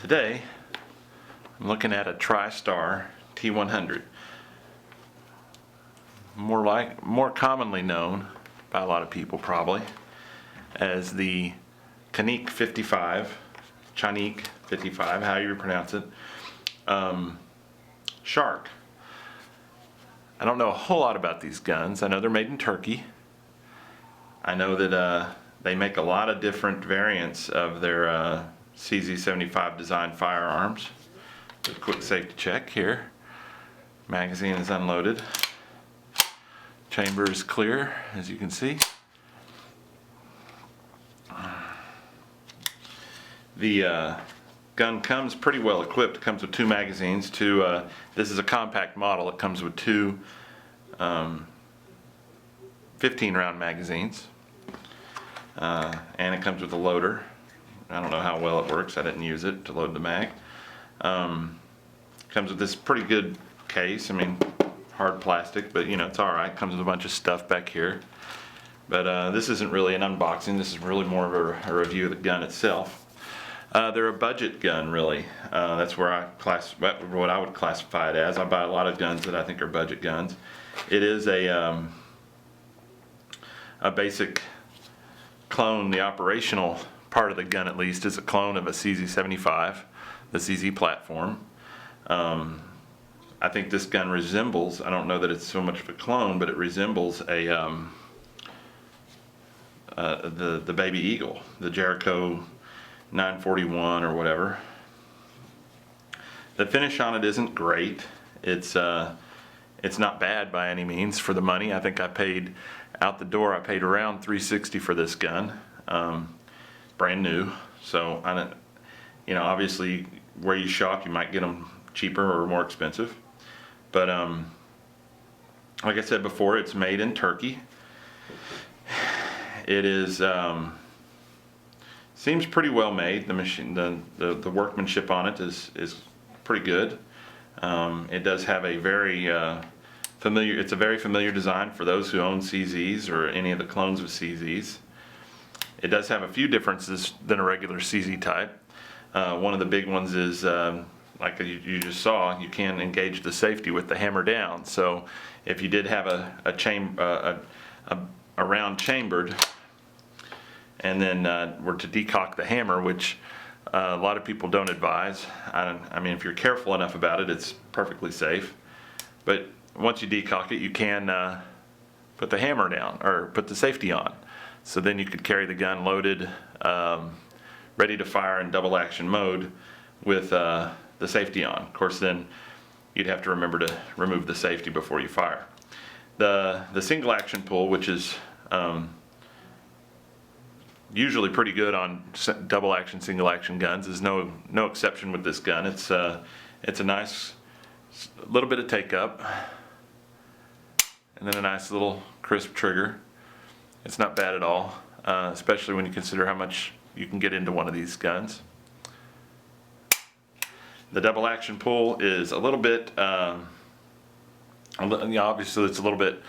Today I'm looking at a Tristar t100, more commonly known by a lot of people probably as the Canik55 how you pronounce it, Shark. I don't know a whole lot about these guns. I know they're made in Turkey. I know that they make a lot of different variants of their CZ75 design firearms. A quick safety check here. Magazine is unloaded. Chamber is clear, as you can see. The gun comes pretty well equipped. It comes with two magazines. This is a compact model. It comes with two 15-round magazines, and it comes with a loader. I don't know how well it works. I didn't use it to load the mag. Comes with this pretty good case. I mean, hard plastic, but you know, it's all right. Comes with a bunch of stuff back here. But this isn't really an unboxing. This is really more of a review of the gun itself. They're a budget gun, really. That's where what I would classify it as. I buy a lot of guns that I think are budget guns. It is a basic clone. The operational part of the gun, at least, is a clone of a CZ75, the CZ platform. I think this gun resembles, I don't know that it's so much of a clone, but it resembles a the Baby Eagle, the Jericho 941 or whatever. The finish on it isn't great. It's not bad by any means for the money. I think I paid out the door. I paid around $360 for this gun, brand new. So I don't, you know, obviously where you shop, you might get them cheaper or more expensive. But like I said before, it's made in Turkey. It is. Seems pretty well made. The machine, the workmanship on it is pretty good. It does have a very familiar. It's a very familiar design for those who own CZs or any of the clones of CZs. It does have a few differences than a regular CZ type. One of the big ones is, like you just saw, you can engage the safety with the hammer down. So if you did have a round chambered, and then were to decock the hammer, which a lot of people don't advise. I mean, if you're careful enough about it, it's perfectly safe. But once you decock it, you can put the hammer down, or put the safety on. So then you could carry the gun loaded, ready to fire in double action mode with the safety on. Of course, then you'd have to remember to remove the safety before you fire. The single action pull, which is usually pretty good on double action, single action guns, is no exception with this gun. It's a nice little bit of take up, and then a nice little crisp trigger. It's not bad at all, especially when you consider how much you can get into one of these guns. The double action pull is a little bit, obviously it's a little bit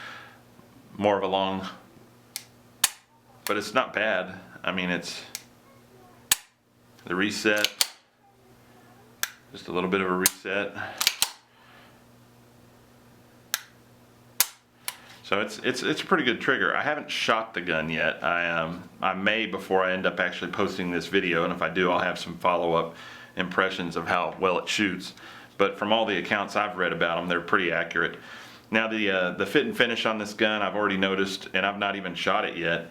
more of a long, but it's not bad. I mean, it's the reset, just a little bit of a reset. So it's a pretty good trigger. I haven't shot the gun yet. I may before I end up actually posting this video, and if I do, I'll have some follow-up impressions of how well it shoots. But from all the accounts I've read about them, they're pretty accurate. Now the fit and finish on this gun, I've already noticed, and I've not even shot it yet.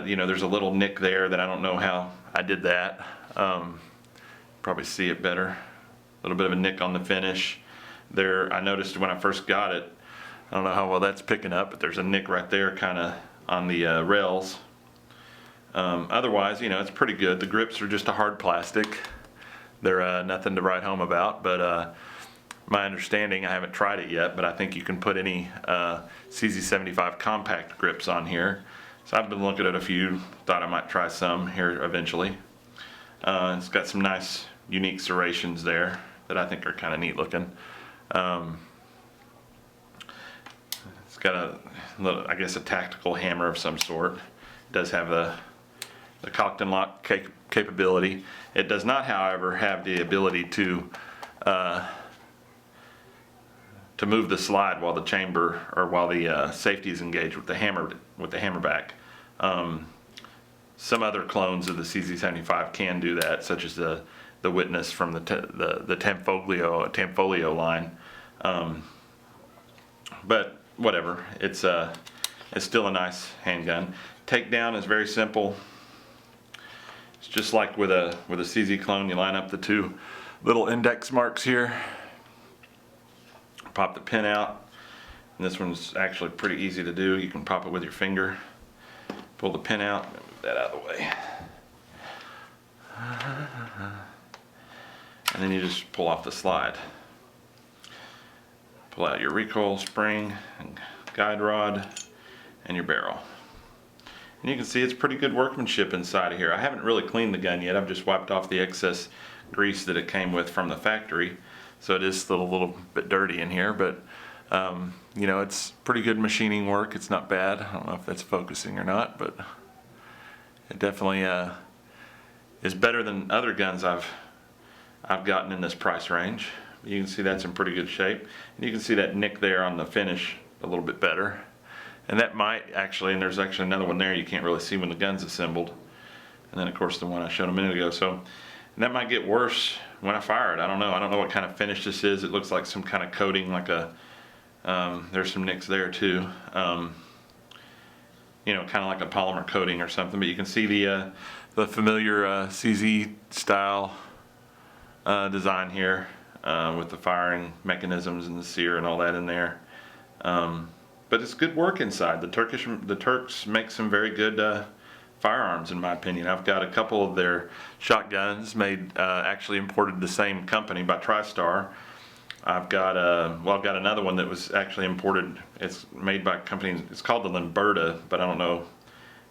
You know, there's a little nick there that I don't know how I did that. Probably see it better. A little bit of a nick on the finish there. I noticed when I first got it. I don't know how well that's picking up, but there's a nick right there kind of on the rails. Otherwise, you know, it's pretty good. The grips are just a hard plastic. They're nothing to write home about, but my understanding, I haven't tried it yet, but I think you can put any CZ75 compact grips on here. So I've been looking at a few, thought I might try some here eventually. It's got some nice unique serrations there that I think are kind of neat looking. It's got a little, I guess, a tactical hammer of some sort. It does have the cocked and locked capability. It does not, however, have the ability to move the slide while the chamber or while the safety is engaged with the hammer back. Some other clones of the CZ75 can do that, such as the Witness from the Tanfoglio line. But whatever, it's still a nice handgun. Takedown is very simple. It's just like with a CZ clone. You line up the two little index marks here, pop the pin out, and this one's actually pretty easy to do. You can pop it with your finger, pull the pin out, move that out of the way, and then you just pull off the slide. Pull out your recoil spring and guide rod and your barrel. And you can see it's pretty good workmanship inside of here. I haven't really cleaned the gun yet. I've just wiped off the excess grease that it came with from the factory. So it is still a little bit dirty in here, but you know, it's pretty good machining work. It's not bad. I don't know if that's focusing or not, but it definitely is better than other guns I've gotten in this price range. You can see that's in pretty good shape. And you can see that nick there on the finish a little bit better. And that might actually, and there's actually another one there you can't really see when the gun's assembled. And then of course the one I showed a minute ago. So, and that might get worse when I fire it. I don't know. I don't know what kind of finish this is. It looks like some kind of coating, like a, there's some nicks there too. You know, kind of like a polymer coating or something. But you can see the familiar CZ style design here. With the firing mechanisms and the sear and all that in there, but it's good work inside. The Turks make some very good firearms, in my opinion. I've got a couple of their shotguns made, actually imported the same company by Tristar. I've got another one that was actually imported. It's made by a company. It's called the Limberta, but I don't know.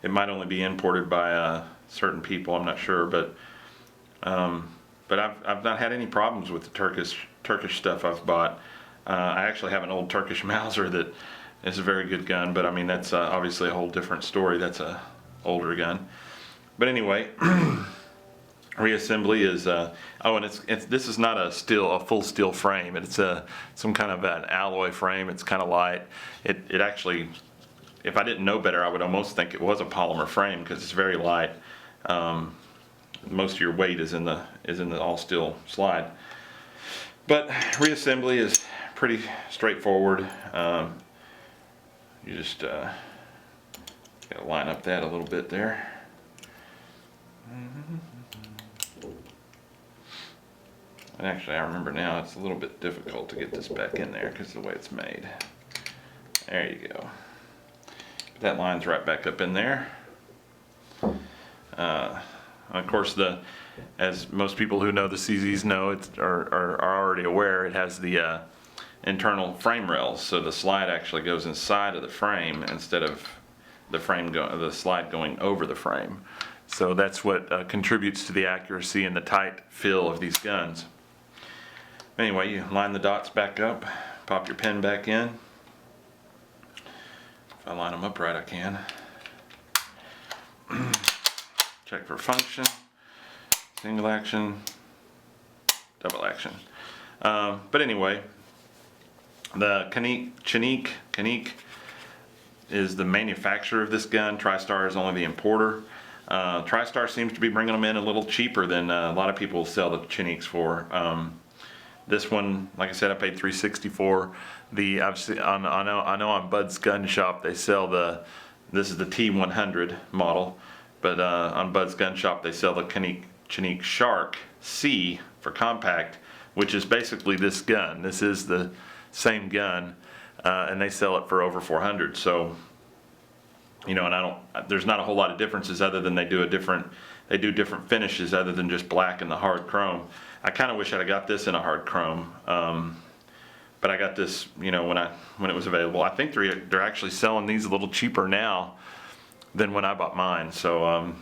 It might only be imported by certain people. I'm not sure, but I've not had any problems with the Turkish stuff I've bought. I actually have an old Turkish Mauser that is a very good gun, but I mean that's obviously a whole different story. That's a older gun. But anyway, Reassembly is oh, and this is not a full steel frame. It's some kind of an alloy frame. It's kind of light. It actually, if I didn't know better, I would almost think it was a polymer frame because it's very light. Most of your weight is in the all steel slide. But reassembly is pretty straightforward. You just gotta line up that a little bit there. And actually, I remember now it's a little bit difficult to get this back in there because of the way it's made. There you go. That lines right back up in there. Of course, as most people who know the CZs know, are already aware, it has the internal frame rails, so the slide actually goes inside of the frame instead of the slide going over the frame. So that's what contributes to the accuracy and the tight feel of these guns. Anyway, you line the dots back up, pop your pin back in. If I line them up right, I can. Check for function, single action, double action. But anyway, the Canik is the manufacturer of this gun. Tristar is only the importer. Tristar seems to be bringing them in a little cheaper than a lot of people sell the Caniks for. This one, like I said, I paid $364. I know on Bud's Gun Shop they sell this is the t100 model. But on Bud's Gun Shop, they sell the Canik Shark-C for compact, which is basically this gun. This is the same gun, and they sell it for over $400. So, you know, and there's not a whole lot of differences other than they do different finishes other than just black and the hard chrome. I kind of wish I'd have got this in a hard chrome, but I got this, you know, when it was available. I think they're actually selling these a little cheaper now than when I bought mine. So,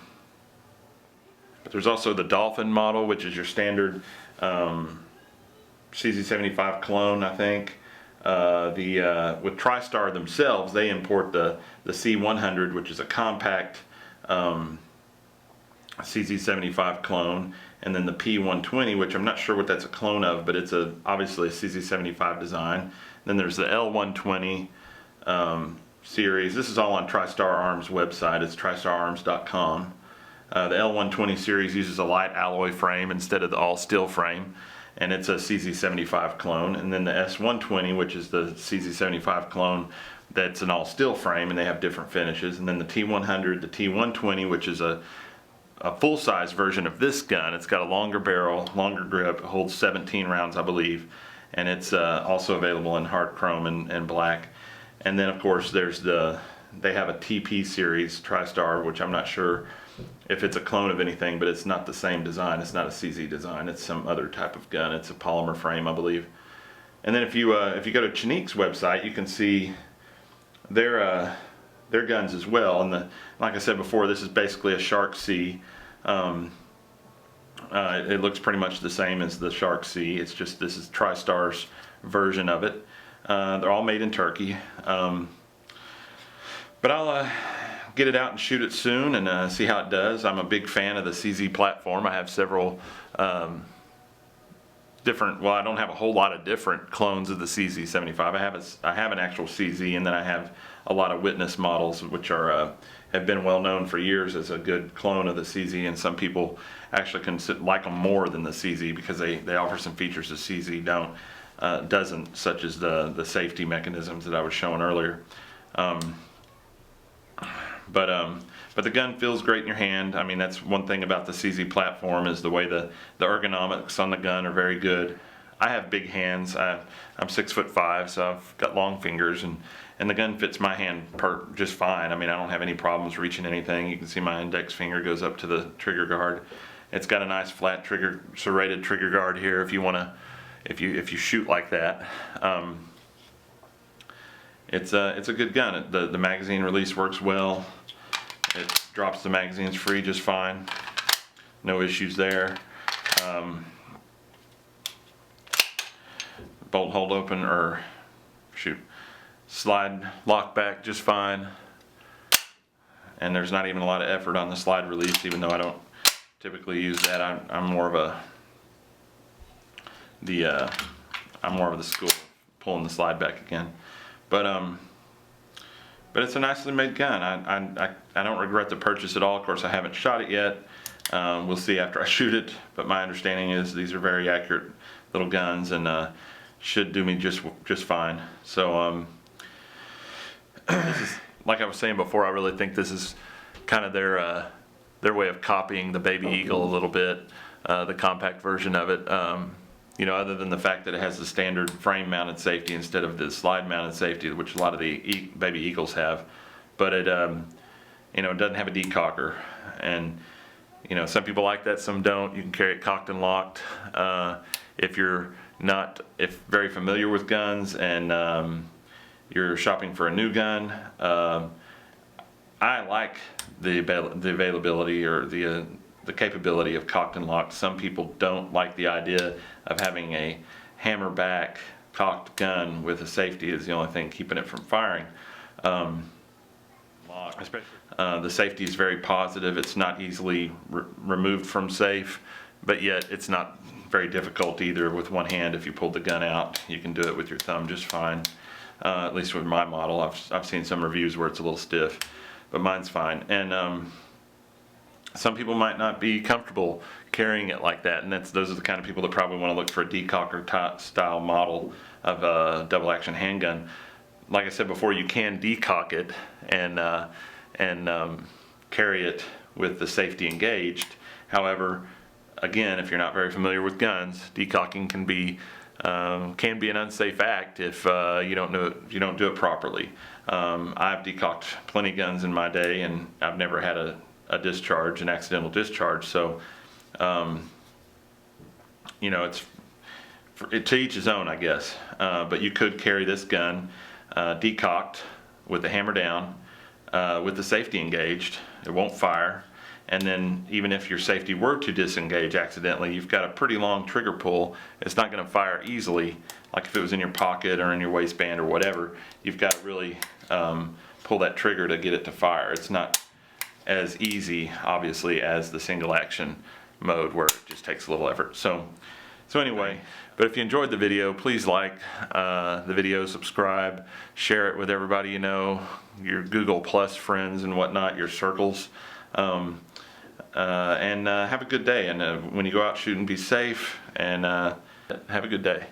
but there's also the Dolphin model, which is your standard CZ75 clone, I think. With Tristar themselves, they import the C100, which is a compact CZ75 clone, and then the P120, which I'm not sure what that's a clone of, but it's obviously a CZ75 design. Then there's the L120 series. This is all on Tristar Arms website. It's tristararms.com. The L120 series uses a light alloy frame instead of the all steel frame, and it's a CZ75 clone. And then the S120, which is the CZ75 clone, that's an all steel frame, and they have different finishes. And then the T100, the T120, which is a full-size version of this gun. It's got a longer barrel, longer grip, it holds 17 rounds, I believe, and it's also available in hard chrome and black. And then of course they have a TP series Tristar, which I'm not sure if it's a clone of anything, but it's not the same design. It's not a CZ design. It's some other type of gun. It's a polymer frame, I believe. And then if you go to Canik's website, you can see their guns as well. And like I said before, this is basically a Shark-C. It looks pretty much the same as the Shark-C. It's just this is Tristar's version of it. They're all made in Turkey. But I'll get it out and shoot it soon and see how it does. I'm a big fan of the CZ platform. I have several different, well, I don't have a whole lot of different clones of the CZ75. I have an actual CZ, and then I have a lot of Witness models, which are have been well known for years as a good clone of the CZ, and some people actually like them more than the CZ because they offer some features the CZ doesn't, such as the safety mechanisms that I was showing earlier. But the gun feels great in your hand. I mean, that's one thing about the CZ platform, is the way the ergonomics on the gun are very good. I have big hands. I'm 6'5", so I've got long fingers, and the gun fits my hand just fine. I mean, I don't have any problems reaching anything. You can see my index finger goes up to the trigger guard. It's got a nice flat trigger, serrated trigger guard here if you wanna, if you shoot like that. It's a good gun. The magazine release works well. It drops the magazines free just fine. No issues there. Bolt hold open, or slide lock back just fine. And there's not even a lot of effort on the slide release, even though I don't typically use that. I'm more of the school, pulling the slide back again. But it's a nicely made gun. I don't regret the purchase at all. Of course, I haven't shot it yet. We'll see after I shoot it, but my understanding is these are very accurate little guns, and should do me just fine. So this is, like I was saying before, I really think this is kind of their way of copying the Baby Eagle a little bit, the compact version of it. You know, other than the fact that it has the standard frame mounted safety instead of the slide mounted safety, which a lot of the Baby Eagles have. But it, you know, it doesn't have a decocker. And, you know, some people like that, some don't. You can carry it cocked and locked. If you're not very familiar with guns and you're shopping for a new gun, I like the availability or the capability of cocked and locked. Some people don't like the idea of having a hammer back cocked gun with a safety is the only thing keeping it from firing. The safety is very positive. It's not easily removed from safe, but yet it's not very difficult either with one hand. If you pull the gun out, you can do it with your thumb just fine. At least with my model. I've seen some reviews where it's a little stiff, but mine's fine. And some people might not be comfortable carrying it like that, and those are the kind of people that probably want to look for a decocker style model of a double action handgun. Like I said before, you can decock it and carry it with the safety engaged. However, again, if you're not very familiar with guns, decocking can be an unsafe act if you don't do it properly. I've decocked plenty of guns in my day, and I've never had a discharge, an accidental discharge. So, you know, it's to each his own, I guess. But you could carry this gun decocked with the hammer down, with the safety engaged. It won't fire. And then even if your safety were to disengage accidentally, you've got a pretty long trigger pull. It's not going to fire easily, like if it was in your pocket or in your waistband or whatever. You've got to really pull that trigger to get it to fire. It's not as easy, obviously, as the single action mode where it just takes a little effort. So anyway, but if you enjoyed the video, please like the video, subscribe, share it with everybody you know, your Google Plus friends and whatnot, your circles. And have a good day. And when you go out shooting, be safe and have a good day.